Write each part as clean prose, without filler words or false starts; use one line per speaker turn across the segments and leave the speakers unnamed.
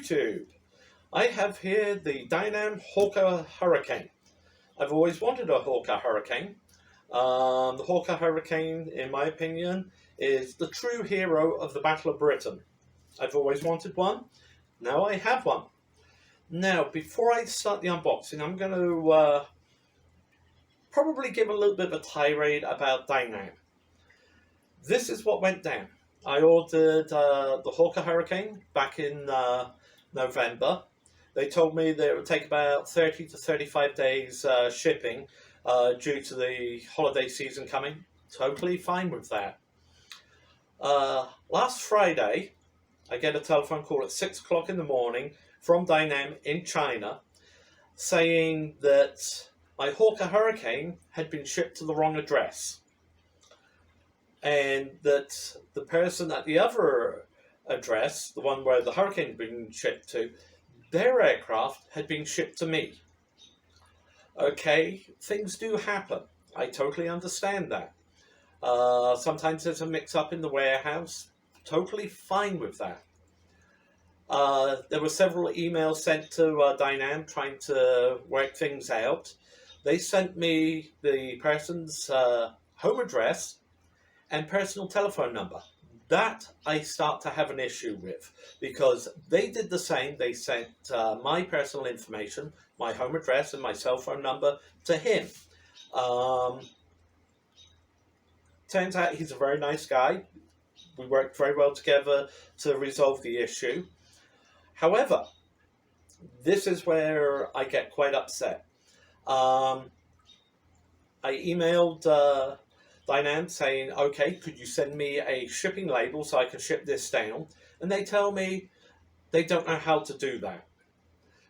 YouTube. I have here the Dynam Hawker Hurricane. I've always wanted a Hawker Hurricane. The Hawker Hurricane, in my opinion, is the true hero of the Battle of Britain. I've always wanted one. Now I have one. Now, before I start the unboxing, I'm going to probably give a little bit of a tirade about Dynam. This is what went down. I ordered the Hawker Hurricane back in November. They told me that it would take about 30 to 35 days shipping due to the holiday season coming. Totally fine with that. Last Friday, I get a telephone call at 6 o'clock in the morning from Dynam in China saying that my Hawker Hurricane had been shipped to the wrong address, and that the person at the other address, the one where the Hurricane had been shipped to, their aircraft had been shipped to me. Okay, things do happen. I totally understand that. Sometimes there's a mix-up in the warehouse. Totally fine with that. There were several emails sent to Dynam trying to work things out. They sent me the person's home address and personal telephone number. That I start to have an issue with, because they did the same. They sent my personal information, my home address and my cell phone number to him. Turns out he's a very nice guy. We worked very well together to resolve the issue. However, this is where I get quite upset. I emailed Dynam saying, okay, could you send me a shipping label so I can ship this down? And they tell me they don't know how to do that.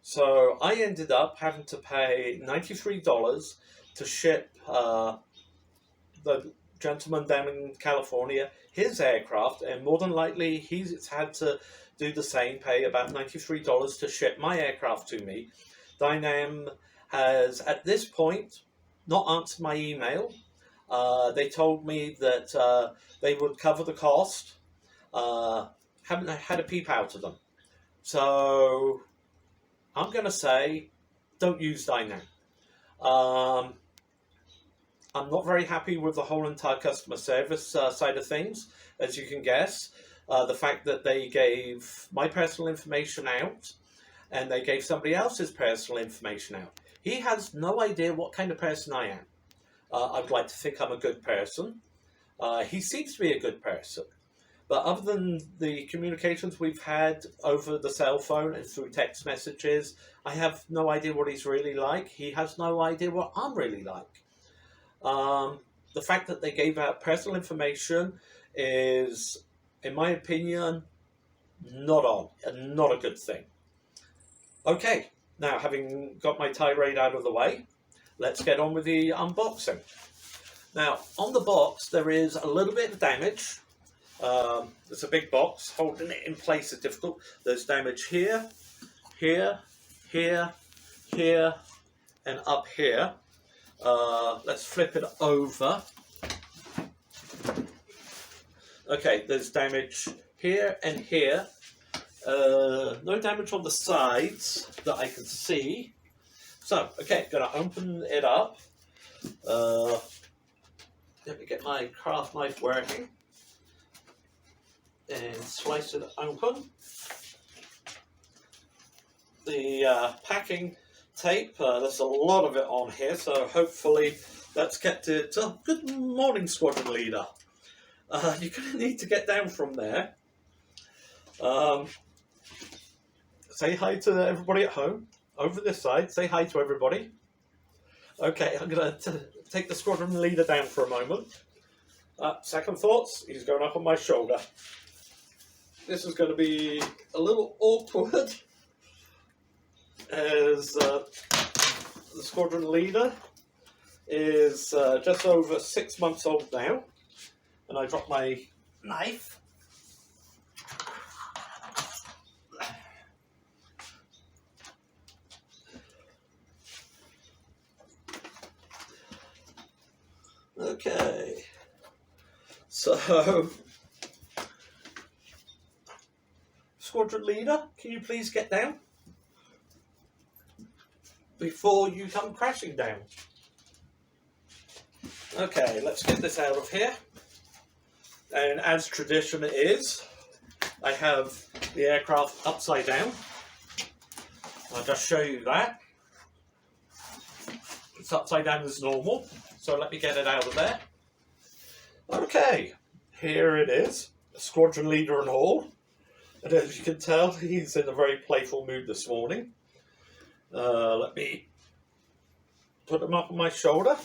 So I ended up having to pay $93 to ship the gentleman down in California his aircraft, and more than likely he's had to do the same, pay about $93 to ship my aircraft to me. Dynam has, at this point, not answered my email. They told me that they would cover the cost. Haven't had a peep out of them. So I'm going to say, don't use Dynam. I'm not very happy with the whole entire customer service side of things, as you can guess. The fact that they gave my personal information out and they gave somebody else's personal information out. He has no idea what kind of person I am. I'd like to think I'm a good person. He seems to be a good person. But other than the communications we've had over the cell phone and through text messages, I have no idea what he's really like. He has no idea what I'm really like. The fact that they gave out personal information is, in my opinion, not a good thing. Okay, now having got my tirade out of the way, let's get on with the unboxing. Now, on the box, there is a little bit of damage. It's a big box. Holding it in place is difficult. There's damage here, here, here, here, and up here. Let's flip it over. Okay, there's damage here and here. No damage on the sides that I can see. So, okay, going to open it up. Let me get my craft knife working. And slice it open. The packing tape, there's a lot of it on here, so hopefully that's kept it. Good morning, Squadron Leader. You're going to need to get down from there. Say hi to everybody at home. Over this side, say hi to everybody. Okay, I'm going to take the Squadron Leader down for a moment. Second thoughts, he's going up on my shoulder. This is going to be a little awkward, as the Squadron Leader is just over 6 months old now, and I dropped my knife. Okay, so Squadron Leader, can you please get down before you come crashing down? Okay, let's get this out of here. And as tradition is, I have the aircraft upside down. I'll just show you that. It's upside down as normal, so let me get it out of there. Okay, here it is, Squadron Leader and all. And as you can tell, he's in a very playful mood this morning. Let me put him up on my shoulder.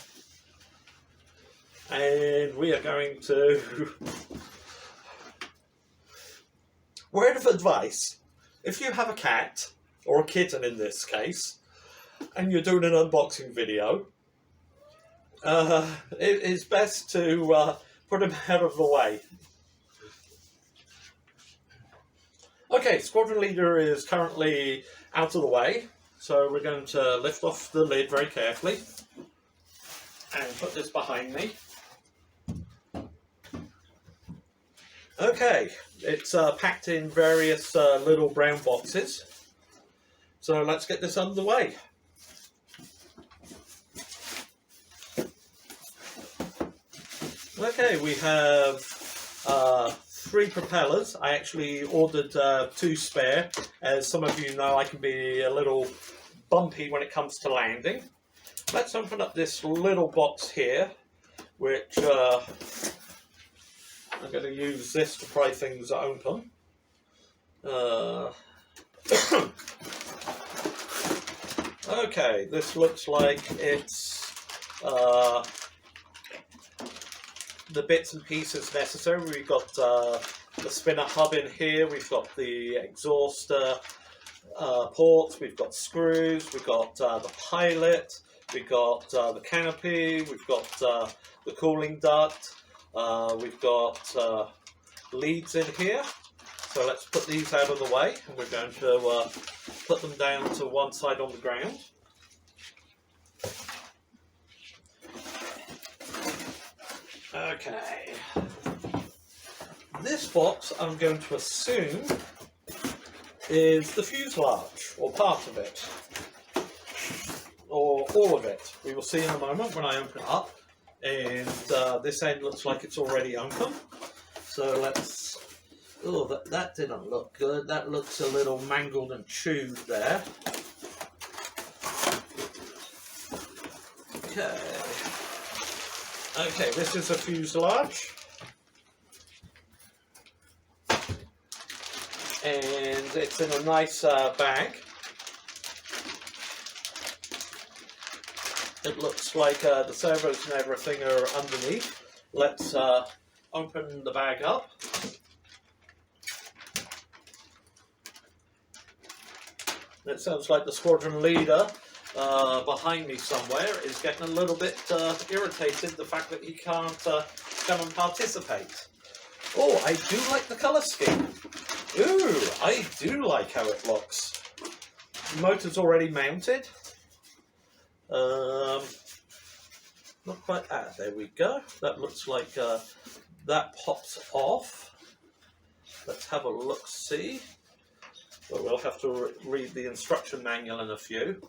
And we are going to... Word of advice, if you have a cat, or a kitten in this case, and you're doing an unboxing video, it is best to put him out of the way. Okay, Squadron Leader is currently out of the way, so we're going to lift off the lid very carefully and put this behind me. Okay, it's packed in various little brown boxes, so let's get this underway. Okay, we have 3 propellers. I actually ordered 2 spare. As some of you know, I can be a little bumpy when it comes to landing. Let's open up this little box here, which I'm going to use this to pry things open. Okay, this looks like it's the bits and pieces necessary. We've got the spinner hub in here, we've got the exhaust ports, we've got screws, we've got the pilot, we've got the canopy, we've got the cooling duct, we've got leads in here. So let's put these out of the way, and we're going to put them down to one side on the ground. Okay, this box I'm going to assume is the fuselage, or part of it, or all of it. We will see in a moment when I open it up, and this end looks like it's already open. So let's, oh, that didn't look good. That looks a little mangled and chewed there. Okay. Okay, this is a fuselage, and it's in a nice bag. It looks like the servos and everything are underneath. Let's open the bag up. It sounds like the Squadron Leader behind me somewhere is getting a little bit irritated, the fact that he can't come and participate. Oh, I do like the colour scheme. Ooh, I do like how it looks. The motor's already mounted. Not quite, there we go. That looks like that pops off. Let's have a look-see. But we'll have to read the instruction manual in a few.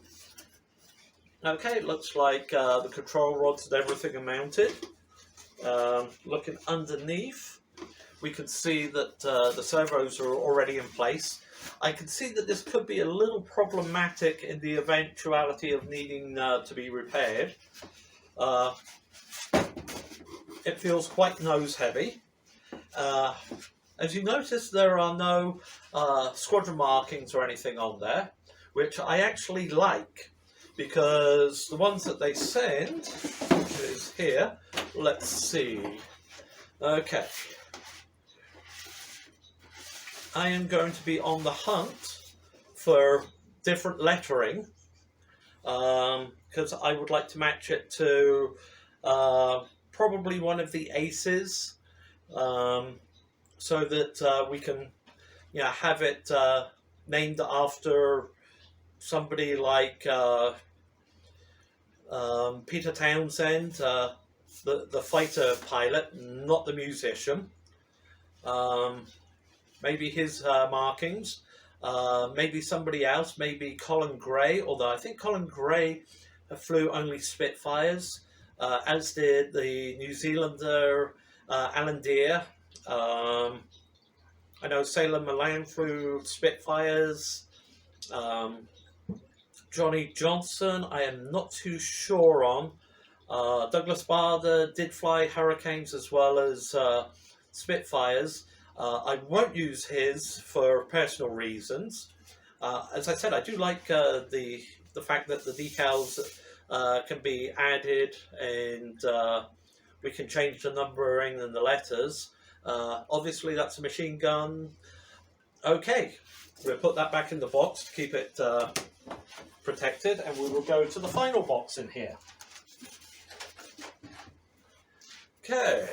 Okay, it looks like the control rods and everything are mounted. Looking underneath, we can see that the servos are already in place. I can see that this could be a little problematic in the eventuality of needing to be repaired. It feels quite nose heavy. As you notice, there are no squadron markings or anything on there, which I actually like, because the ones that they send, which is here, let's see. Okay. I am going to be on the hunt for different lettering, because I would like to match it to probably one of the aces, so that we can, you know, have it named after somebody like Peter Townsend, the fighter pilot, not the musician. maybe his markings, maybe somebody else, maybe Colin Gray, although I think Colin Gray flew only Spitfires, as did the New Zealander Alan Deere. I know Salem Milan flew Spitfires. Johnny Johnson, I am not too sure on. Douglas Bader did fly Hurricanes as well as Spitfires. I won't use his for personal reasons. As I said, I do like the fact that the decals can be added, and we can change the numbering and the letters. Obviously, that's a machine gun. Okay, we'll put that back in the box to keep it protected, and we will go to the final box in here. Okay,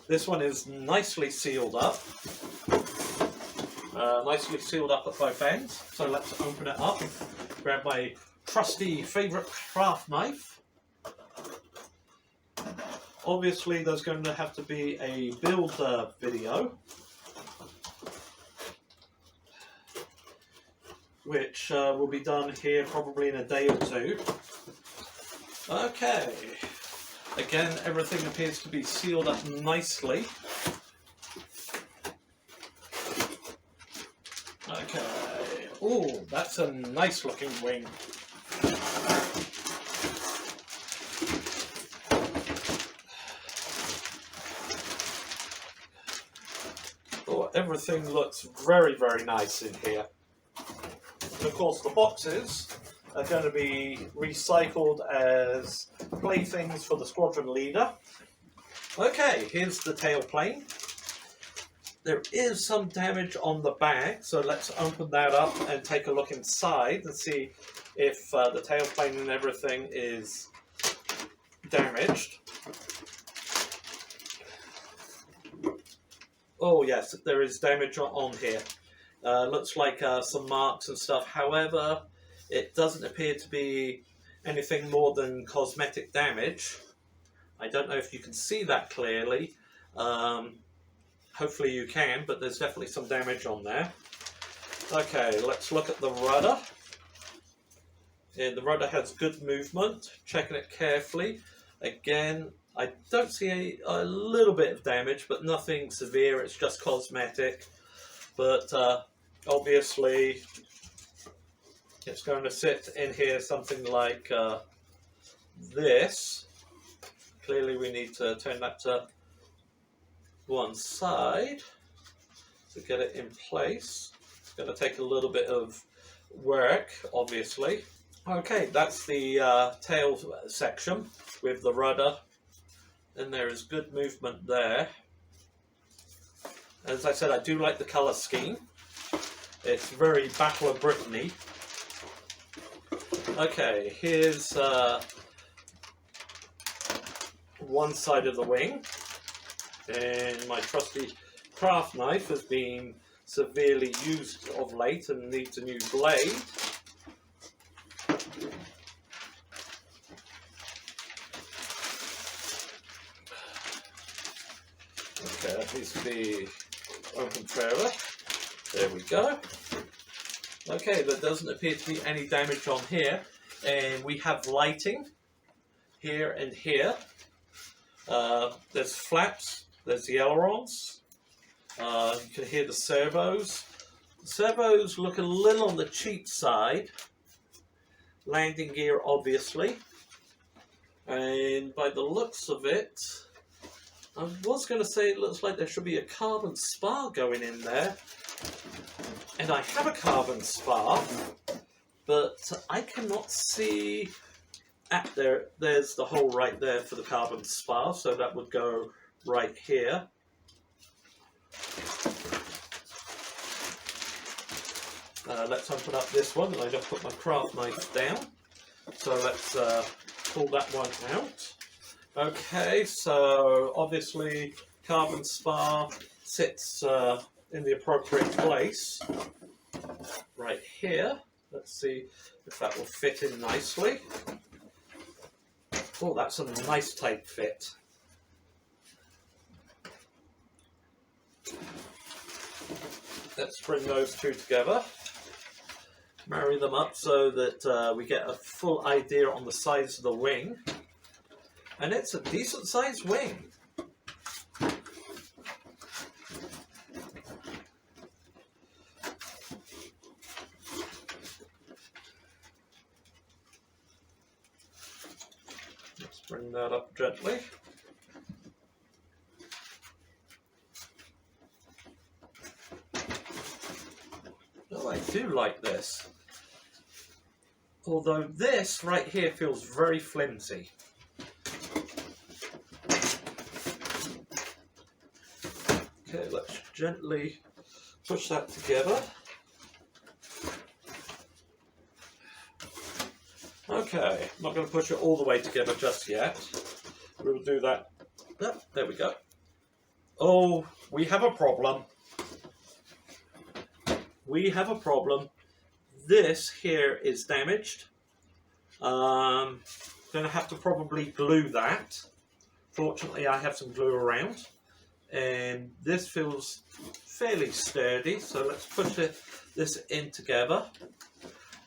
this one is nicely sealed up. Nicely sealed up at both ends. So let's open it up. Grab my trusty favourite craft knife. Obviously, there's going to have to be a build video, which will be done here probably in a day or two. Okay. Again, everything appears to be sealed up nicely. Okay. Oh, that's a nice looking wing. Oh, everything looks very, very nice in here. And of course, the boxes are going to be recycled as playthings for the squadron leader. Okay, here's the tailplane. There is some damage on the back, so let's open that up and take a look inside and see if the tailplane and everything is damaged. Oh yes, there is damage on here. Looks like some marks and stuff. However, it doesn't appear to be anything more than cosmetic damage. I don't know if you can see that clearly. Hopefully you can, but there's definitely some damage on there. Okay, let's look at the rudder. Yeah, the rudder has good movement. Checking it carefully. Again, I don't see a little bit of damage, but nothing severe. It's just cosmetic. But obviously, it's going to sit in here something like this. Clearly, we need to turn that to one side to get it in place. It's going to take a little bit of work, obviously. Okay, that's the tail section with the rudder, and there is good movement there. As I said, I do like the colour scheme. It's very Battle of Brittany. Okay, here's one side of the wing, and my trusty craft knife has been severely used of late and needs a new blade. Okay, that needs to be open further. There we go. Okay, there doesn't appear to be any damage on here, and we have lighting here and here. There's flaps, there's the ailerons. You can hear the servos. The servos look a little on the cheap side. Landing gear, obviously. And by the looks of it, I was going to say it looks like there should be a carbon spar going in there. And I have a carbon spar, but I cannot see. There's the hole right there for the carbon spar, so that would go right here. Let's open up this one, and I just put my craft knife down. So let's pull that one out. Okay, so obviously carbon spar sits in the appropriate place right here. Let's see if that will fit in nicely. Oh, that's a nice tight fit. Let's bring those two together. Marry them up so that we get a full idea on the size of the wing. And it's a decent sized wing. Let's bring that up gently. Oh, I do like this. Although this right here feels very flimsy. Okay, let's gently push that together. Okay, I'm not going to push it all the way together just yet. We'll do that. Oh, there we go. Oh, we have a problem. We have a problem. This here is damaged. Going to have to probably glue that. Fortunately, I have some glue around. And this feels fairly sturdy, so let's push this in together.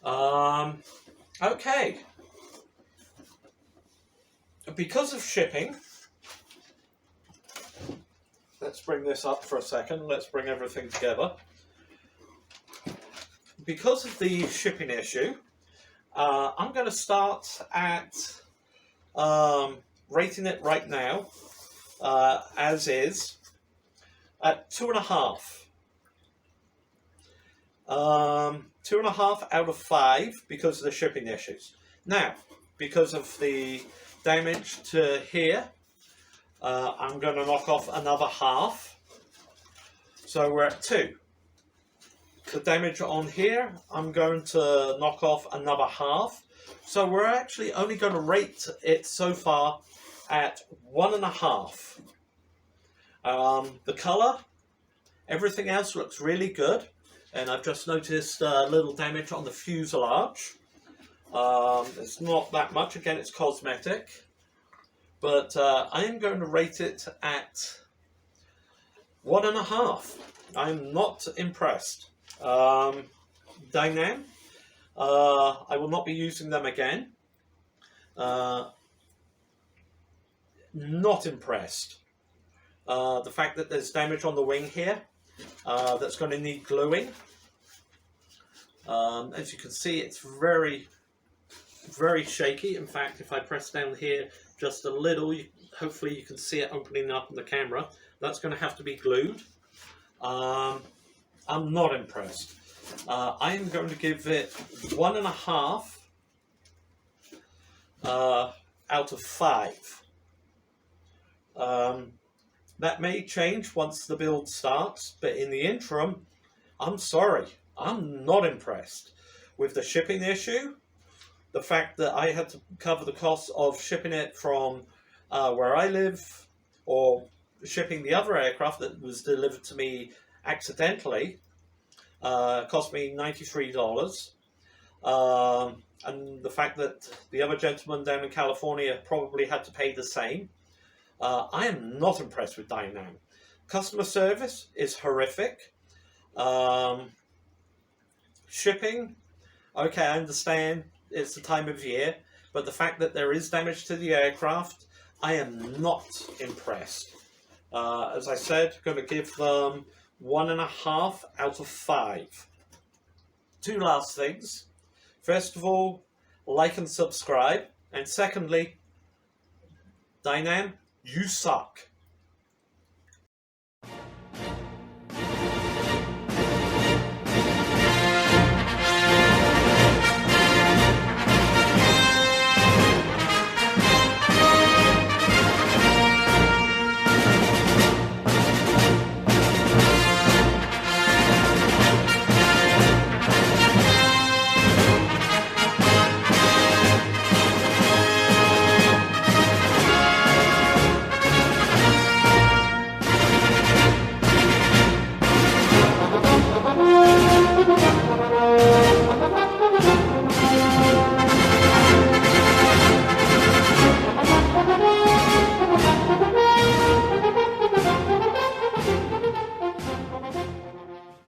Okay. Because of shipping, let's bring this up for a second. Let's bring everything together. Because of the shipping issue, I'm going to start at rating it right now, as is, at 2.5. 2.5 out of 5 because of the shipping issues. Now, because of the damage to here, I'm going to knock off another half. So we're at 2. The damage on here, I'm going to knock off another half. So we're actually only going to rate it so far at 1.5. The colour, everything else looks really good. And I've just noticed a little damage on the fuselage. It's not that much, again it's cosmetic. But I am going to rate it at 1.5. I'm not impressed. Dynam, I will not be using them again. Not impressed. The fact that there's damage on the wing here, that's going to need gluing. As you can see, it's very, very shaky. In fact, if I press down here just a little, hopefully you can see it opening up on the camera. That's going to have to be glued. I'm not impressed. I am going to give it 1.5 out of 5. That may change once the build starts, but in the interim, I'm sorry, I'm not impressed. With the shipping issue, the fact that I had to cover the cost of shipping it from where I live, or shipping the other aircraft that was delivered to me accidentally, cost me $93. And the fact that the other gentleman down in California probably had to pay the same. I am not impressed with Dynam. Customer service is horrific. Shipping, okay, I understand it's the time of year, but the fact that there is damage to the aircraft, I am not impressed. As I said, going to give them 1.5 out of 5. 2 last things. First of all, like and subscribe. And secondly, Dynam, you suck.